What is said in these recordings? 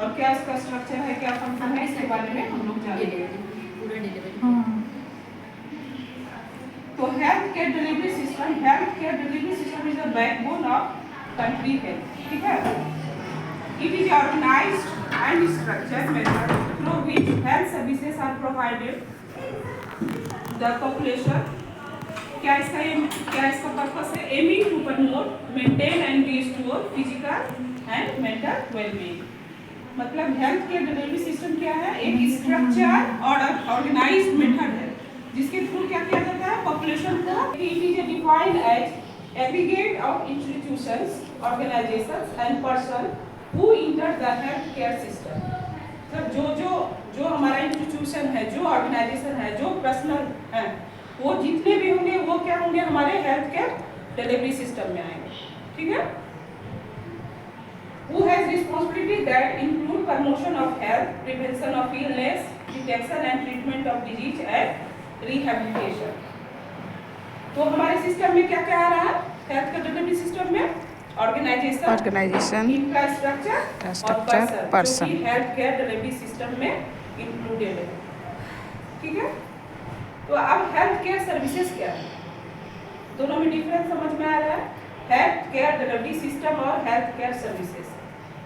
और क्या इसका स्ट्रक्चर है, क्या फंक्शन है, इसके बारे में हम लोग जानेंगे। तो health care delivery system is the backbone of country health, ठीक है। It is organised and structured method through which health services are provided the population. क्या इसका पर्पस है? Aiming to promote, maintain and restore physical and mental wellbeing. मतलब health care delivery system क्या है? एक structure और ऑर्गेनाइज्ड मेथड है जिसके थ्रू क्या किया जाता है? पॉपुलेशन को। It is defined as aggregate of institutions, organisations and person who enter the health care system. मतलब जो हमारा इंस्टीट्यूशन है, जो ऑर्गेनाइजेशन है, जो पर्सनल है, वो जितने भी होंगे वो क्या होंगे? हमारे हेल्थ केयर डिलीवरी सिस्टम में आएंगे, ठीक है। Who has responsibility that include promotion of health, prevention of illness, detection and treatment of disease and rehabilitation। तो हमारे सिस्टम में क्या क्या आ रहा है? हेल्थ केयर डिलीवरी सिस्टम में ऑर्गेनाइजेशन, इंफ्रास्ट्रक्चर और पर्सन, जो कि हेल्थ केयर डिलीवरी सिस्टम में इंक्लूडेड है, ठीक है। तो अब हेल्थ केयर सर्विसेज क्या है? दोनों में डिफरेंस समझ में आ रहा है? हेल्थ केयर डिलीवरी सिस्टम और हेल्थ केयर सर्विसेज।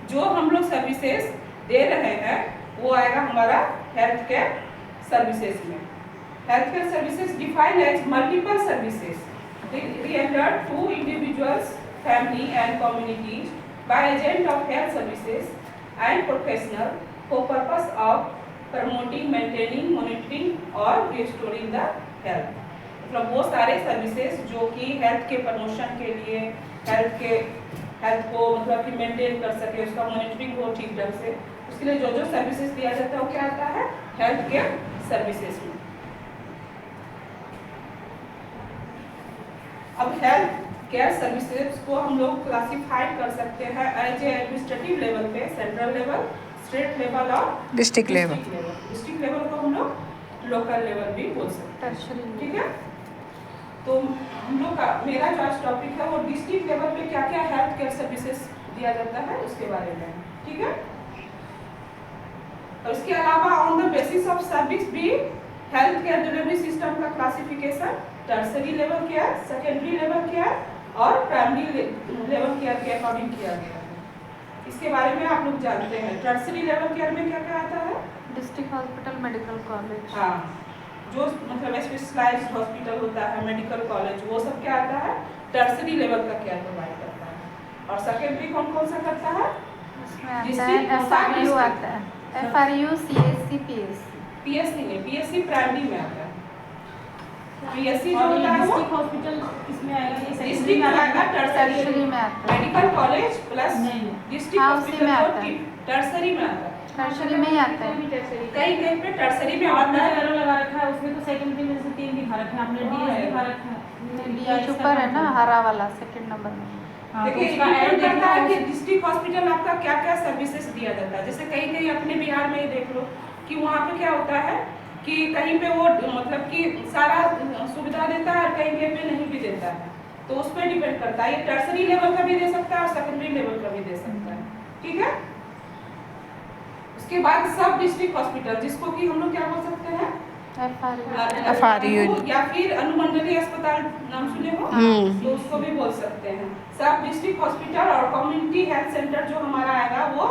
जो हम लोग सर्विसेज दे रहे हैं वो आएगा हमारा हेल्थ केयर सर्विसेज में। Health care services defined as multiple services rendered to individuals, family and communities by agent of health services and professional for purpose of promoting, maintaining, monitoring और रिस्टोरिंग द हेल्थ। मतलब वो सारे services जो कि health के promotion के लिए, health को मतलब कि मेंटेन कर सके, उसका मॉनिटरिंग हो ठीक ढंग से, उसके लिए जो सर्विसेज दिया जाता है वो क्या आता है? हेल्थ केयर सर्विसेज में। अब हेल्थ केयर सर्विसेज को हम लोग क्लासिफाइड कर सकते हैं एज ए एडमिनिस्ट्रेटिव लेवल पे, सेंट्रल लेवल, स्टेट लेवल और डिस्ट्रिक्ट लेवल। डिस्ट्रिक्ट लेवल को हम लोग लोकल लेवल भी बोल सकते हैं, ठीक है। तो हम लोग का मेरा जो आज टॉपिक है वो डिस्ट्रिक्ट लेवल पे क्या क्या हेल्थ केयर सर्विसेज दिया जाता है उसके बारे में, ठीक है। और इसके अलावा on the basis of service भी हेल्थ केयर डिलीवरी सिस्टम का classification tertiary level care, secondary level care और प्राइमरी लेवल केयर के अकॉर्डिंग किया गया है। इसके बारे में आप लोग जानते हैं। टर्सरी लेवल केयर में क्या क्या आता है? डिस्ट्रिक्ट हॉस्पिटल, मेडिकल कॉलेज, हाँ, जो मतलब स्पेशलाइज्ड हॉस्पिटल होता है, मेडिकल कॉलेज, वो सब क्या आता है? टर्सरी लेवल का केयर प्रोवाइड करता है। और सेकेंडरी कौन कौन सा करता है? उसमें आता है एफआरयू, आता है एफआरयू, सीएससी, पीएससी। पीएससी नहीं, पीएससी प्राइमरी में आता है। पीएससी जो होता है वो डिस्ट्रिक्ट हॉस्पिटल किसमें आएगा? ये डिस्ट्रिक्ट में आएगा, टर्सरी में आता है। मेडिकल कॉलेज प्लस नहीं, डिस्ट्रिक्ट हाँ, उसी में आता हॉस्पिटल है। टर्सरी में आता है। टर्सरी में ही आता है। कई कहीं पे टर्सरी में आपने आता है। एरो लगा रखा है, उसमें तो सेकंडरी में से 3 दिखा रखा है, आपने डीएस दिखा रखा है। बीएच ऊपर है ना, हरा वाला सेकंड नंबर में। हाँ, तो देखिए, उसका एरो डिपेंड करता है कि देखना डिस्ट्रिक्ट हॉस्पिटल आपका क्या क्या सर्विसेज दिया जाता है। जैसे कहीं कहीं अपने बिहार में ही देख लो कि वहाँ पे क्या होता है कि कहीं पे वो मतलब कि सारा सुविधा देता है और कहीं कहीं पे नहीं भी देता है, तो उस पर डिपेंड करता है। ये टर्सरी लेवल का भी दे सकता है और सेकेंडरी लेवल का भी दे सकता है, ठीक है। उसके बाद सब डिस्ट्रिक्ट हॉस्पिटल, जिसको कि हम लोग क्या बोल सकते हैं? एफआरयू या फिर अनुमंडलीय अस्पताल नाम सुने हो, तो उसको भी बोल सकते हैं। सब डिस्ट्रिक्ट हॉस्पिटल और कम्युनिटी हेल्थ सेंटर जो हमारा आएगा वो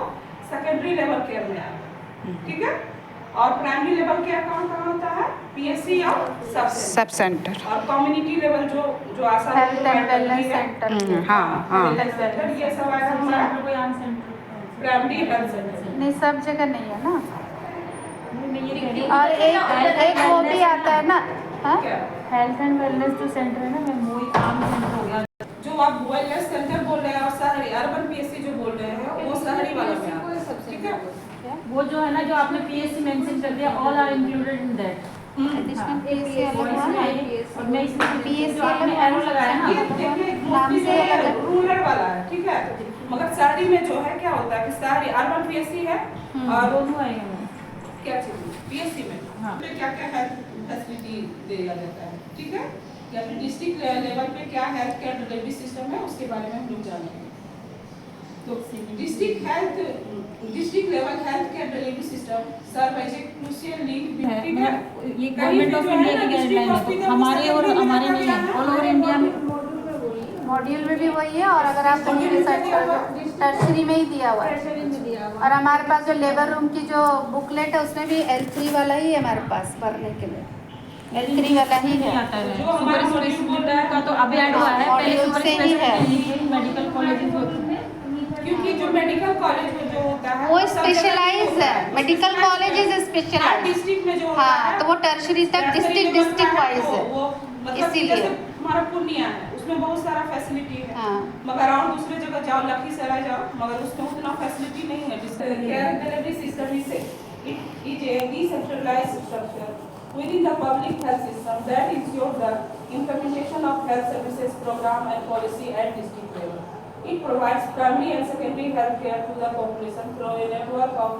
सेकेंडरी लेवल केयर में आएगा, ठीक है। और प्राइमरी लेवल केयर कहाँ कहाँ होता है? पीएससी और सब सेंटर। और कम्युनिटी लेवल जो आशा हेल्थ एंड वेलनेस सेंटर, हाँ, हेल्थ सेंटर, ये सब आएगा हमारा प्राइमरी हेल्थ सेंटर। नहीं, सब जगह नहीं है ना। है। और एक वो भी आता है ना, हाँ, क्या? हेल्थ एंड वेलनेस जो सेंटर है ना, मैं वही काम सेंटर हो गया। जो आप वेलनेस सेंटर बोल रहे हैं और शहरी अर्बन पीएससी जो बोल रहे हैं वो शहरी वाला में आता है, ठीक है। वो जो है ना, जो आपने पीएससी मेंशन कर दिया, all are included in that. Additional PSC अलग हुआ ना, और मैं इसमें पीएससी जो आपने अलग एरो लगाया ना, ये देखिए नाम से अलग रूरल वाला है, ठीक है। मगर शहरी में जो है क्या होता है कि शहरी अर्बन पीएससी है और दोनों आएंगे। क्या चीज पीएससी में हाँ। क्या क्या हेल्थ फैसिलिटी दिया जाता है, ठीक है। या फिर डिस्ट्रिक्ट लेवल पे क्या हेल्थ केयर डिलीवरी सिस्टम है उसके बारे में हम लोग जानेंगे। तो district level health care delivery system serve as a crucial link, ठीक है। ये गवर्नमेंट ऑफ इंडिया की गाइडलाइन है, हमारे और हमारे नहीं है, ऑल ओवर इंडिया में मॉड्यूल में भी वही है। और अगर आप कहीं रिसर्च करोगे टर्शरी में ही दिया हुआ है। और हमारे पास जो लेबर रूम की जो बुकलेट है उसमें भी L3 वाला ही है हमारे पास भरने के लिए, L3 वाला ही है। जो हमारा स्पेशलिस्ट का तो अभी ऐड हुआ है, पहले मॉड्यूल से ही है। मेडिकल कॉलेज क्योंकि जो मेडिकल कॉलेज में जो होता है वो स्पेशलाइज है, medical college is specialise. District में जो होता हाँ, है तो वो टर्शरी तक डिस्ट्रिक्ट वाइज है, वो मतलब इसीलिए। जैसे हमारा पूर्णिया है उसमें बहुत सारा फैसिलिटी है, हाँ। मगर और दूसरे जगह जाओ, लखीसराय जाओ, मगर उसमें उतना फैसिलिटी नहीं है। Care delivery system is a decentralized structure within the public health system that ensures the implementation of health services program and policy at district level. It provides primary and secondary health care to the population through a network of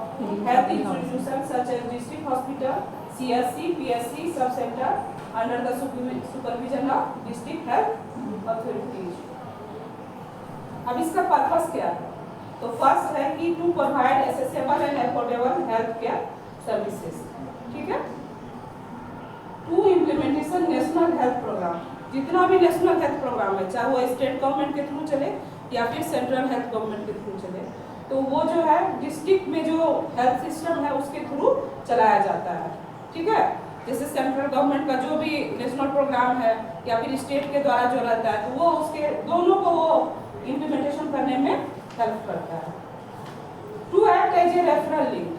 health institutions such as district hospital, CSC, PSC, sub-center under the supervision of district health authorities. अब इसका purpose क्या है? तो first है कि to provide accessible and affordable health care services, ठीक है। To implementation national health programme, जितना भी नेशनल हेल्थ प्रोग्राम है, चाहे वो स्टेट गवर्नमेंट के थ्रू चले या फिर सेंट्रल हेल्थ गवर्नमेंट के थ्रू चले, तो वो जो है डिस्ट्रिक्ट में जो हेल्थ सिस्टम है उसके थ्रू चलाया जाता है, ठीक है। जैसे सेंट्रल गवर्नमेंट का जो भी नेशनल प्रोग्राम है या फिर स्टेट के द्वारा जो रहता है, तो वो उसके दोनों को वो इम्प्लीमेंटेशन करने में हेल्प करता है। To act as a referral link,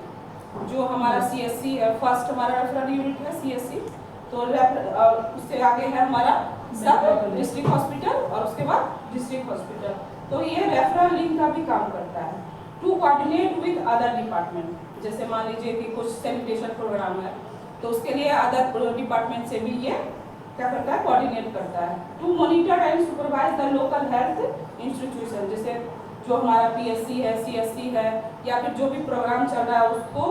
जो हमारा CSC है, फर्स्ट हमारा रेफरल यूनिट है CSC, तो उससे आगे है हमारा सब डिस्ट्रिक्ट हॉस्पिटल और उसके बाद डिस्ट्रिक्ट हॉस्पिटल, तो ये रेफरल लिंक का भी काम करता है। To coordinate with other department, जैसे मान लीजिए कि कुछ सैनिटेशन प्रोग्राम है तो उसके लिए अदर डिपार्टमेंट से भी ये क्या करता है, कोऑर्डिनेट करता है। To monitor and supervise the local health institution, जैसे जो हमारा PSC है, CSC है या फिर जो भी प्रोग्राम चल रहा है उसको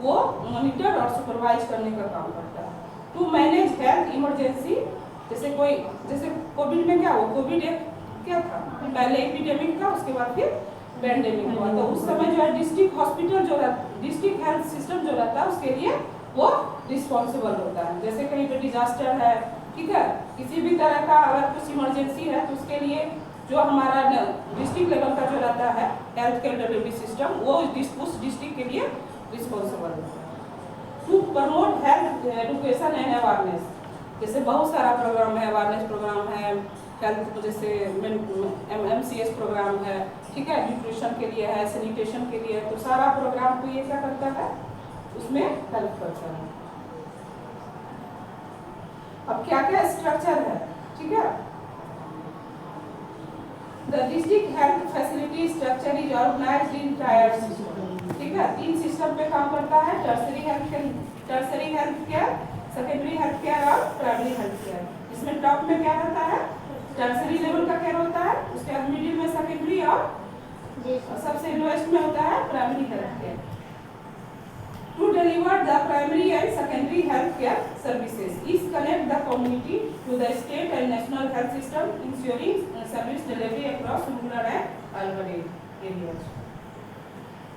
वो मॉनिटर और सुपरवाइज करने का काम करता है। टू मैनेज हेल्थ इमरजेंसी, जैसे कोविड में क्या हुआ, कोविड एक क्या था, पहले एपिडेमिक था, उसके बाद फिर पेंडेमिक हुआ, तो उस समय जो है डिस्ट्रिक्ट हॉस्पिटल जो डिस्ट्रिक्ट हेल्थ सिस्टम जो रहता है उसके लिए वो रिस्पॉन्सिबल होता है। जैसे कहीं पे डिजास्टर है, ठीक है, किसी भी तरह का अगर कुछ इमरजेंसी है तो उसके लिए जो हमारा डिस्ट्रिक्ट लेवल का जो रहता है हेल्थ केयर डिलीवरी सिस्टम, वो उस डिस्ट्रिक्ट के लिए रिस्पॉन्सिबल होता है। To promote health education and awareness, जैसे बहुत सारा प्रोग्राम है, अवेयरनेस प्रोग्राम है, हेल्थ जैसे MCS प्रोग्राम है, ठीक है, न्यूट्रिशन के लिए है, सैनिटेशन के लिए, तो सारा प्रोग्राम को ये क्या करता है, उसमें हेल्प करता है। अब क्या क्या स्ट्रक्चर है, ठीक है। The district health facility structure is organised in tier system, ठीक है, 3 सिस्टम पे काम करता है, tertiary health care, secondary health care और प्राइमरी हेल्थ केयर। इसमें टॉप में क्या रहता है, टर्सरी लेवल का केयर होता है, उसके बाद मिडिल में सेकेंडरी और सबसे लोएस्ट में होता है primary health care. To deliver the primary and secondary health care services is connect the community to the state and national health system, ensuring service delivery across rural and urban areas.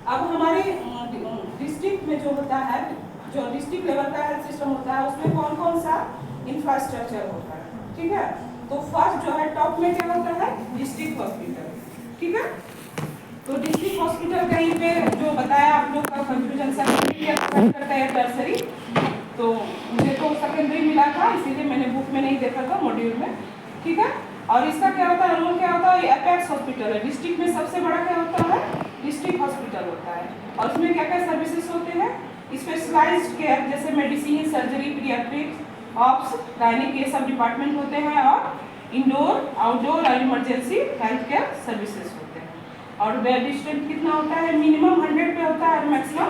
अब हमारे district में जो होता है, जो district level का health system होता है, उसमें कौन कौन सा इंफ्रास्ट्रक्चर होता है, ठीक है। तो फर्स्ट जो है टॉप में क्या होता है, डिस्ट्रिक्ट हॉस्पिटल, ठीक है। तो डिस्ट्रिक्ट हॉस्पिटल कहीं पे जो बताया आप लोग का कंफ्यूजन सेकेंडरी करता है टर्सरी, तो मुझे तो सेकेंडरी मिला था इसीलिए मैंने बुक में नहीं देखा था मॉड्यूल में, ठीक है। और इसका क्या होता है, रोल क्या होता है, एपेक्स हॉस्पिटल है, डिस्ट्रिक्ट में सबसे बड़ा क्या होता है, डिस्ट्रिक्ट हॉस्पिटल होता है। और उसमें क्या क्या सर्विसेज होते हैं, स्पेशलाइज्ड केयर जैसे medicine, surgery, paediatrics, ops, gynaec, ये सब डिपार्टमेंट होते हैं, और इंडोर, आउटडोर और इमरजेंसी हेल्थ केयर सर्विसेज होते हैं। और बेड स्ट्रेंथ कितना होता है, मिनिमम 100 पे होता है और मैक्सिमम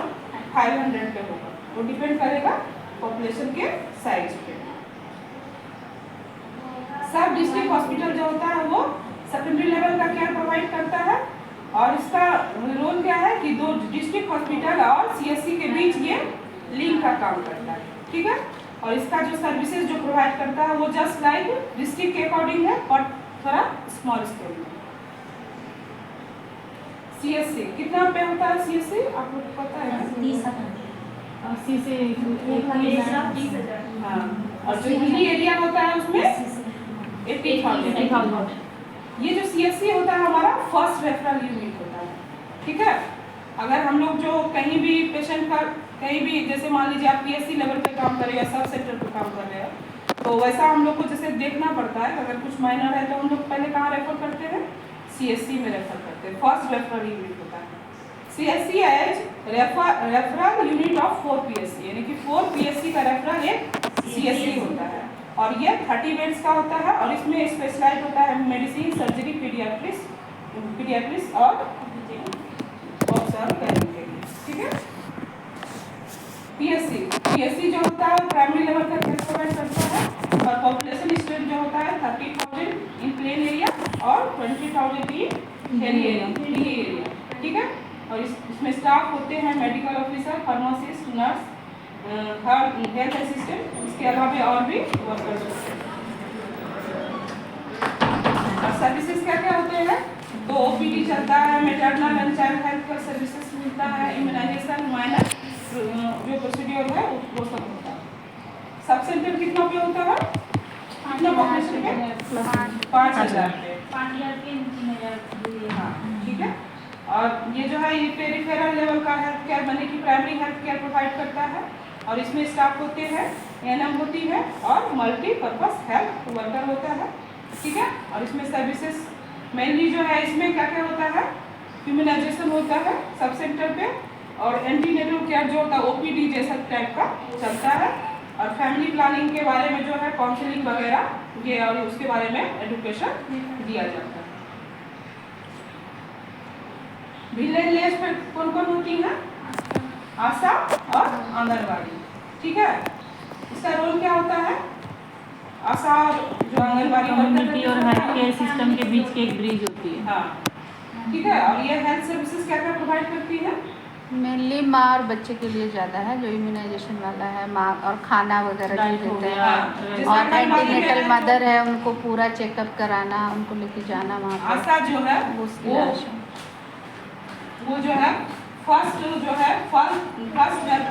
500 पे होगा, वो डिपेंड करेगा पॉपुलेशन के साइज पे। सब डिस्ट्रिक्ट हॉस्पिटल जो होता है वो सेकेंडरी लेवल का केयर प्रोवाइड करता है, और इसका रोल क्या है कि 2 डिस्ट्रिक्ट हॉस्पिटल और CSC के बीच ये लिंक का काम करता है, ठीक है। और इसका जो सर्विसेज जो प्रोवाइड करता है वो जस्ट लाइक डिस्ट्रिक्ट के अकॉर्डिंग है, बट थोड़ा स्मॉल स्केल में। CSC कितना पे होता है CSC आपको पता है? 80 से हाँ, और जो हिली एरिया होता है उसमें 80,000। ये जो CSC होता है हमारा फर्स्ट रेफरल यूनिट होता है, ठीक है। अगर हम लोग जो कहीं भी पेशेंट का कहीं भी जैसे मान लीजिए आप PSC लेवल पे काम कर रहे हैं या सब सेंटर पे काम कर रहे हैं, तो वैसा हम लोग को जैसे देखना पड़ता है। अगर कुछ माइनर है तो हम लोग पहले कहाँ रेफर करते हैं? CSC में रेफर करते हैं, फर्स्ट रेफरल यूनिट होता है। CSC as referral unit of 4 PSC, यानी कि 4 PSC का रेफरल एक CSC होता है और ये 30 बेड्स का होता है और इसमें स्पेशलाइज होता है मेडिसिन, सर्जरी, पीडियाट्रिक्स और ऑब्जर्व करने के लिए, ठीक है। PSC जो होता है प्राइमरी लेवल का हेल्थ प्रोवाइड करता है और पॉपुलेशन स्टेट जो होता है 30,000 इन प्लेन एरिया और 20,000 इन हिली एरिया, ठीक है। और इसमें स्टाफ होते हैं medical officer, pharmacist, nurse, health assistant, इसके अलावा और भी वर्कर्स होते हैं। और सर्विसेज क्या क्या होते हैं? तो OPD चलता है, maternal and child health care services मिलता है, इम्यूनाइजेशन, माइनर जो प्रोसीड्योर है वो सब होता है। सब सेंटर कितना पे होता है? कितना पॉपुलेशन पे? 5,000 पे। 5,000 के 3,000। हाँ, ठीक है। और ये जो है ये पेरिफेरल लेवल का हेल्थ केयर माने कि प्राइमरी हेल्थ केयर प्रोवाइड करता है और इसमें स्टाफ होते हैं, ANM होती है और मल्टीपर्पज हेल्थ वर्कर होता है, ठीक है। और इसमें सर्विसेज मेनली जो है इसमें क्या क्या होता है? इम्यूनाइजेशन होता है सब सेंटर पे और एंटीनेटल केयर जो होता है OPD जैसा टाइप का चलता है और फैमिली प्लानिंग के बारे में जो है काउंसलिंग वगैरह ये और उसके बारे में एजुकेशन दिया जाता है। विलेज पे कौन कौन होती है? आशा और आंगनबाड़ी, ठीक है। इसका रोल क्या होता है? आशा और जो आंगनबाड़ी कम्युनिटी और हेल्थ केयर सिस्टम के बीच की एक ब्रिज होती है। हाँ, ठीक है। और ये हेल्थ सर्विसेज क्या क्या प्रोवाइड करती है? मेनली माँ और बच्चे के लिए ज़्यादा है, जो इम्यूनाइजेशन वाला है, माँ और खाना वगैरह जो देते हैं और एंटीनेटल मदर है उनको पूरा चेकअप कराना, उनको लेके जाना वहाँ पर। आशा जो है वो जो है फर्स्ट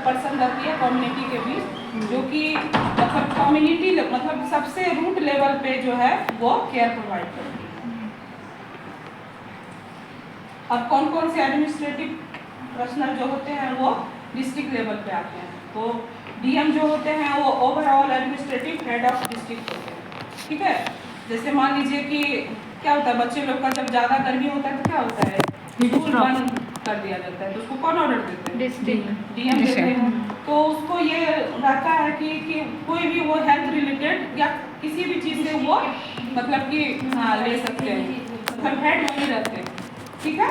पर्सन रहती है कम्युनिटी के बीच, जो कि मतलब कम्युनिटी मतलब सबसे रूट लेवल पे जो है वो केयर प्रोवाइड करती है। और कौन कौन से एडमिनिस्ट्रेटिव पर्सनल जो होते हैं वो डिस्ट्रिक्ट लेवल पे आते हैं। तो DM जो होते हैं वो overall administrative head of district होते हैं, ठीक है। जैसे मान लीजिए कि क्या होता है, बच्चे लोग का जब ज़्यादा गर्मी होता है तो क्या होता है, स्कूल बंद कर दिया जाता है, तो उसको कौन ऑर्डर देते हैं? डिस्ट्रिक्ट DM देते हैं। तो उसको ये रहता है कि कोई भी वो हेल्थ रिलेटेड या किसी भी चीज़ से वो मतलब कि ले सकते हैं, मतलब हेड वही रहते हैं, ठीक है।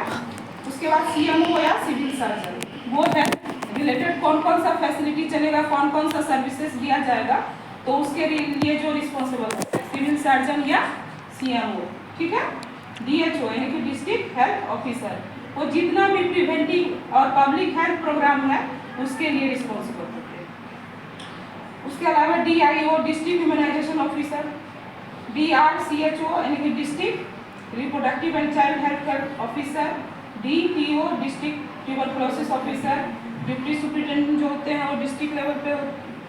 उसके बाद CMO या सिविल सर्जन, वो हेल्थ रिलेटेड कौन कौन सा फैसिलिटी चलेगा, कौन कौन सा सर्विसेज दिया जाएगा, तो उसके लिए जो रिस्पॉन्सिबल है सिविल सर्जन या CMO, ठीक है। DHO यानी कि डिस्ट्रिक्ट हेल्थ ऑफिसर, वो जितना भी प्रिवेंटिव और पब्लिक हेल्थ प्रोग्राम है उसके लिए रिस्पॉन्सिबल होते हैं। उसके अलावा DIO district immunisation officer, DRCHO यानी कि district reproductive and child health care officer, DTO district tuberculosis officer, deputy superintendent जो होते हैं वो डिस्ट्रिक्ट लेवल पे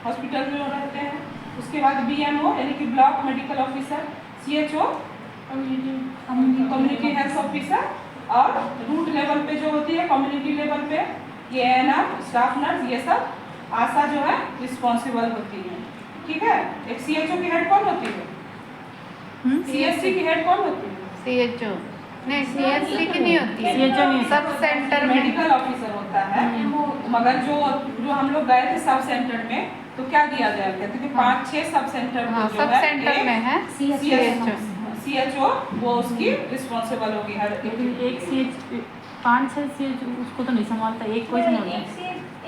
हॉस्पिटल में रहते हैं। उसके बाद BMO यानी कि block medical officer, CHO community health officer और रूट लेवल पे जो होती है कम्युनिटी लेवल पे ये ANM, स्टाफ नर्स, ये सब आशा जो है रिस्पॉन्सिबल होती है, ठीक है। एक CHO की हेड कौन होती है? CSC की हेड कौन होती है? CHO नहीं, CSC की नहीं होती है, CHO नहीं, सब सेंटर में मेडिकल ऑफिसर होता है। मगर जो हम लोग गए थे सब सेंटर में तो क्या दिया गया, कहते कि 5-6 सब सेंटर सब सेंटर में है CHO वो उसकी रिस्पॉन्सिबल होगी हर एक 5-6 CHO उसको तो नहीं संभालता, एक कोई संभालता है।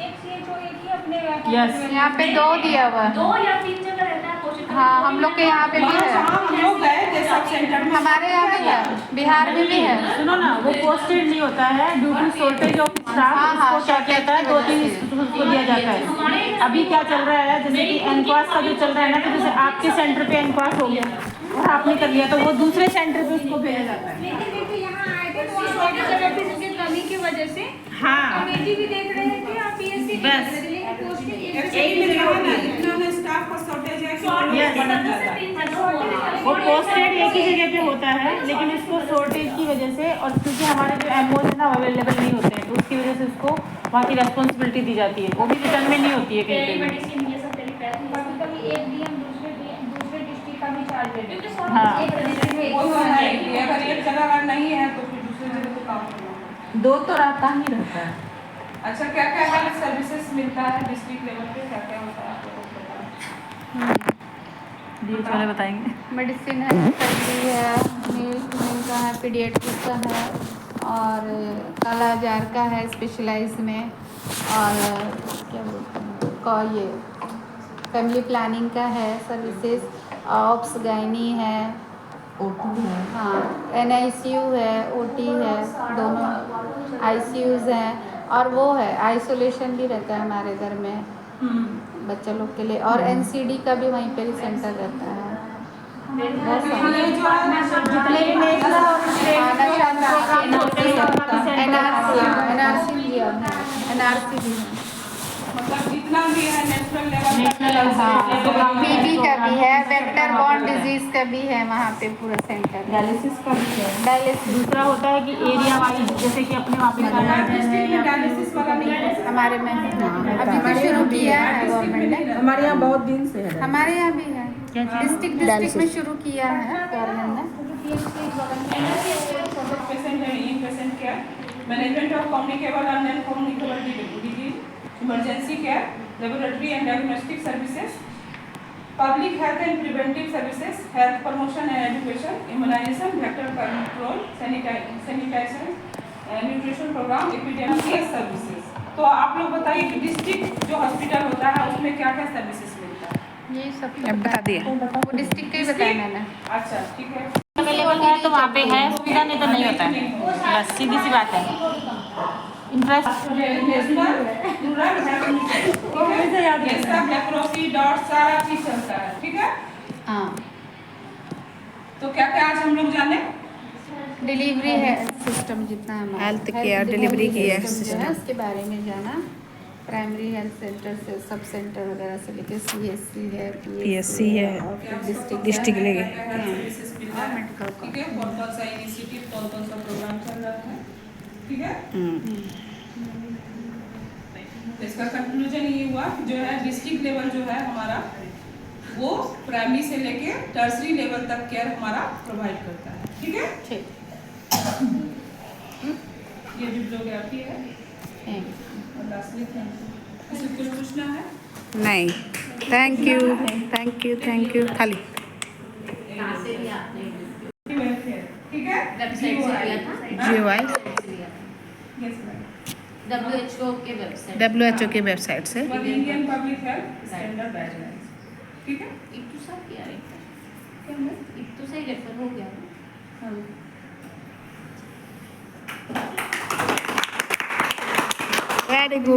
एक CHO एक ही अपने Yes. यहाँ पे 2 दिया हुआ है। 2 या 3 जगह रहता है कोशिश। हाँ, हम लोग के यहाँ पे भी है, हम लोग गए थे सब सेंटर में, हमारे यहाँ भी है, बिहार में भी है। सुनो ना, वो पोस्टेड नहीं होता है due to shortage of staff. उसको क्या कहता है, 2-3 उसको दिया जाता है। अभी क्या चल रहा है, जैसे कि एनक्वास का जो चल रहा है ना, तो जैसे आपके सेंटर पे एनक्वास हो गया और आपने कर लिया तो वो दूसरे सेंटर पे उसको भेजा जाता है। लेकिन यहाँ आए थे तो कमी की वजह से हाँ। कमेटी भी देख रहे हैं कि आप पीएससी बस। एक्चुअली में कहा ना इतना ना स्टाफ का शॉर्टेज है कि Yes. बढ़त जाता है। वो पोस्टेड एक ही जगह पे होता है, लेकिन उसको शॉर्टेज की वजह से और क्योंकि हमारे जो एमओज है ना अवेलेबल नहीं होते हैं, तो उसकी वजह से उसको वहाँ की रेस्पॉन्सिबिलिटी दी जाती है, वो भी रिटर्न में नहीं होती है कहीं पे भी। मेडिसिन ये सब कभी कभी एक डीएम दूसरे डिस्ट्रिक्ट का भी चार्ज ले लेते हैं। हाँ। एक रजिस्टर में वो तो है कि अगर एक जगह अगर नहीं है तो फिर दूसरी जगह तो काम करना होगा। दो तो रहता ही रहता है। अच्छा क्या क्या हेल्थ सर्विसेज मिलता है डिस्ट्रिक्ट लेवल पे, क्या क्या होता है आपको कुछ पता है? डीएच वाले बताएंगे। मेडिसिन है, सर्जरी है, मिल्क का है, पीडियाट्रिक का है और काला जार का है स्पेशलाइज में, और क्या बोलते हैं ये फैमिली प्लानिंग का है सर्विसेज, ऑप्स गायनी है, हाँ NICU है, OT है, दोनों ICUs हैं, और वो है आइसोलेशन भी रहता है हमारे घर में बच्चा लोग के लिए, और NCD का भी वहीं पे ही सेंटर रहता है। बहुत सारे ये जो है जितने भी नेशनल और NRC भी है, मतलब जितना भी है नेशनल लेवल नेशनल हाँ PB का भी है, वेक्टर बॉर्न डिजीज का भी है वहाँ पे पूरा सेंटर, डायलिसिस का भी है। डायलिसिस दूसरा होता है कि एरिया वाइज, जैसे कि अपने वहाँ पे डिस्ट्रिक्ट में डायलिसिस वाला नहीं है। हमारे में हाँ, अभी तो शुरू किया है गवर्नमेंट ने, हमारे यहाँ बहुत दिन से है। हमारे यहाँ भी है, डिस्ट्रिक्ट में शुरू किया है गवर्नमेंट पेशेंट है inpatient care, management of communicable and non communicable disease, emergency care, laboratory and diagnostic services, public health and preventive services, health promotion and education, immunization, vector control, sanitation, nutrition program, epidemic services। तो आप लोग बताइए कि district जो hospital होता है उसमें क्या क्या सर्विसेज मिलता है? ये सब अब बता दिए। वो डिस्ट्रिक्ट का ही बताया मैंने। अच्छा ठीक है। अवेलेबल है तो वहाँ पे है सुविधा, नहीं तो नहीं होता है, बस सीधी सी बात है। Interest national rural health mission, इसका लेप्रोसी डॉट सारा चीज चलता है, ठीक है। हाँ तो क्या क्या आज हम लोग जाने? डिलीवरी है सिस्टम जितना हमारा Health care, delivery की है system जो है system। उसके बारे में जाना, प्राइमरी हेल्थ सेंटर से सब सेंटर वगैरह से लेके CSC है, PSC है, और फिर डिस्ट्रिक्ट लेके सर्विसेज मिलता है, ठीक है। कौन कौन सा इनिशिएटिव, कौन कौन सा प्रोग्राम चल रहा है, ठीक है। इसका कंक्लूजन ये हुआ कि जो है डिस्ट्रिक्ट लेवल जो है हमारा वो प्राइमरी से लेके टर्सरी लेवल तक केयर हमारा प्रोवाइड करता है, ठीक है। ठीक ये बिब्लियोग्राफी है और लास्टली थैंक यू। किसी को कुछ पूछना है? नहीं, थैंक यू खाली। ठीक है। वेबसाइट से लिया था। GOI Yes, ma'am। WHO के वेबसाइट। WHO की वेबसाइट से। Indian public health standard guidelines, ठीक है। एक तो सब किया है, क्या है? एक तो सही रेफर हो गया ना। हाँ। Very good.